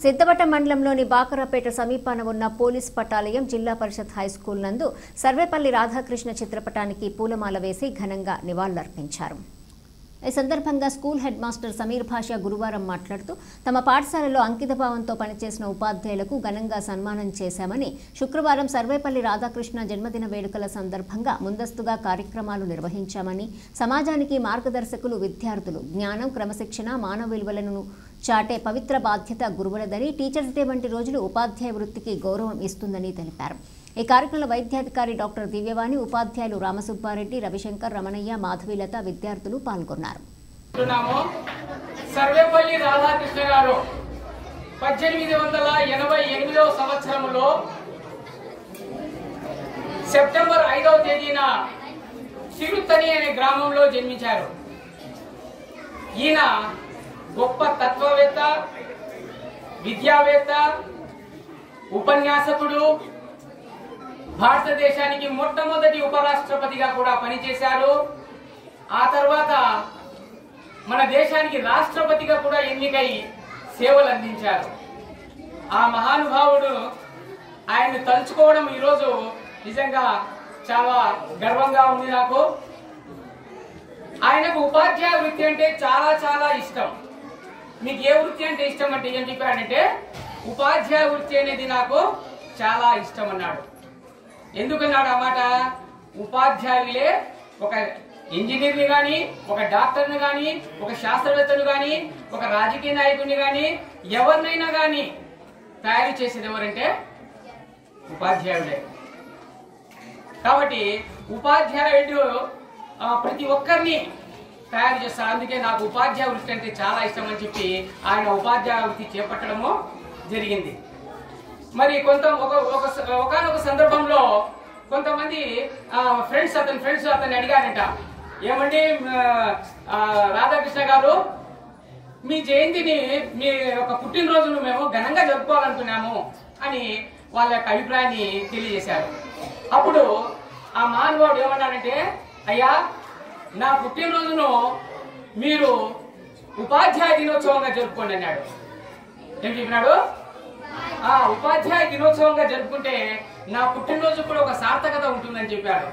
సిద్ధవటం మండలంలోని బాకరాపేట సమీపాన ఉన్న పోలీస్ పటాలయం జిల్లా పరిషత్ హైస్కూల్ నందు సర్వేపల్లి రాధాకృష్ణ చిత్రపటానికి పూలమాల వేసి ఘనంగా నివాళులర్పించారు. ఈ సందర్భంగా స్కూల్ హెడ్ మాస్టర్ సమీర్ భాషా గురువారం మాట్లాడుతూ తమ పాఠశాలలో అంకితభావంతో పనిచేసిన ఉపాధ్యాయులకు ఘనంగా సన్మానం చేశామని, శుక్రవారం సర్వేపల్లి రాధాకృష్ణ జన్మదిన వేడుకల సందర్భంగా ముందస్తుగా కార్యక్రమాలు నిర్వహించామని, సమాజానికి మార్గదర్శకులు విద్యార్థులు జ్ఞానం, క్రమశిక్షణ, మానవ విలువలను చాటే పవిత్ర బాధ్యత గురువులదని, టీచర్స్ డే వంటి రోజులు ఉపాధ్యాయ వృత్తికి గౌరవం ఇస్తుందని తెలిపారు. ఈ కార్యక్రమంలో వైద్యాధికారి డాక్టర్ దివ్యవాణి, ఉపాధ్యాయులు రామసుబ్బారెడ్డి, రవిశంకర్, రమణయ్య, మాధవీలత, విద్యార్థులు పాల్గొన్నారు. సర్వేపల్లి రాధాకృష్ణ గారు 1888వ సంవత్సరంలో సెప్టెంబర్ 5వ తేదీన సిరుత్తని అనే గ్రామంలో జన్మించారు. ఈయన గొప్ప తత్వవేత్త, విద్యావేత్త, ఉపన్యాసకుడు, భారతదేశానికి మొట్టమొదటి ఉపరాష్ట్రపతిగా కూడా పనిచేశారు. ఆ తర్వాత మన దేశానికి రాష్ట్రపతిగా కూడా ఎన్నికై సేవలు అందించారు. ఆ మహానుభావుడు ఆయన్ని తలుచుకోవడం ఈరోజు నిజంగా చాలా గర్వంగా ఉంది నాకు. ఆయనకు ఉపాధ్యాయ వృత్తి అంటే చాలా చాలా ఇష్టం. మీకు ఏ వృత్తి అంటే ఇష్టం అంటే ఏం చెప్పాడంటే, ఉపాధ్యాయ వృత్తి అనేది నాకు చాలా ఇష్టం అన్నాడు. ఎందుకన్నాడు ఆ మాట? ఉపాధ్యాయులే ఒక ఇంజనీర్ని కానీ, ఒక డాక్టర్ని కానీ, ఒక శాస్త్రవేత్తను కానీ, ఒక రాజకీయ నాయకుడిని కానీ, ఎవరినైనా కానీ తయారు చేసేది ఎవరంటే ఉపాధ్యాయుడే. కాబట్టి ఉపాధ్యాయుడు ప్రతి ఒక్కరిని తయారు చేస్తారు. అందుకే నాకు ఉపాధ్యాయ వృత్తి అంటే చాలా ఇష్టం అని చెప్పి ఆయన ఉపాధ్యాయ వృత్తి చేపట్టడము జరిగింది. మరి ఒకనొక సందర్భంలో కొంతమంది ఫ్రెండ్స్ అతన్ని అడిగారంట, ఏమండి రాధాకృష్ణ గారు, మీ జయంతిని, మీ యొక్క పుట్టినరోజును మేము ఘనంగా జరుపుకోవాలనుకున్నాము అని వాళ్ళ యొక్క అభిప్రాయాన్ని తెలియజేశారు. అప్పుడు ఆ మహానుభావుడు ఏమన్నాడంటే, అయ్యా, నా పుట్టినరోజును మీరు ఉపాధ్యాయ దినోత్సవంగా జరుపుకోండి అన్నాడు. ఏం చెప్పినాడు? ఉపాధ్యాయ దినోత్సవంగా జరుపుకుంటే నా పుట్టినరోజు కూడా ఒక సార్థకత ఉంటుందని చెప్పాడు.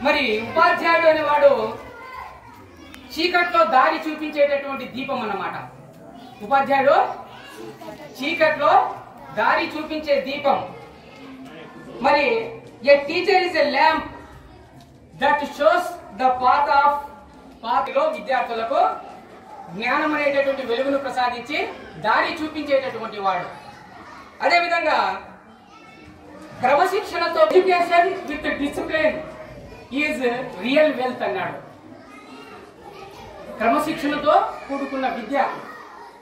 మరి ఉపాధ్యాయుడు అనేవాడు చీకట్లో దారి చూపించేటటువంటి దీపం అన్నమాట. ఉపాధ్యాయుడు చీకట్లో దారి చూపించే దీపం. మరి a teacher is a lamp that shows the path of పాత్లో విద్యార్థులకు జ్ఞానం అనేటటువంటి వెలుగును ప్రసాదించి దారి చూపించేటటువంటి వాడు. అదేవిధంగా క్రమశిక్షణతో education with discipline is real wealth అన్నాడు. క్రమశిక్షణతో కూడుకున్న విద్య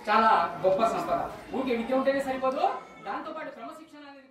చాలా గొప్ప సంపద. ఊరికే విద్య ఉంటేనే సరిపోదు, దాంతోపాటు క్రమశిక్షణ అనేది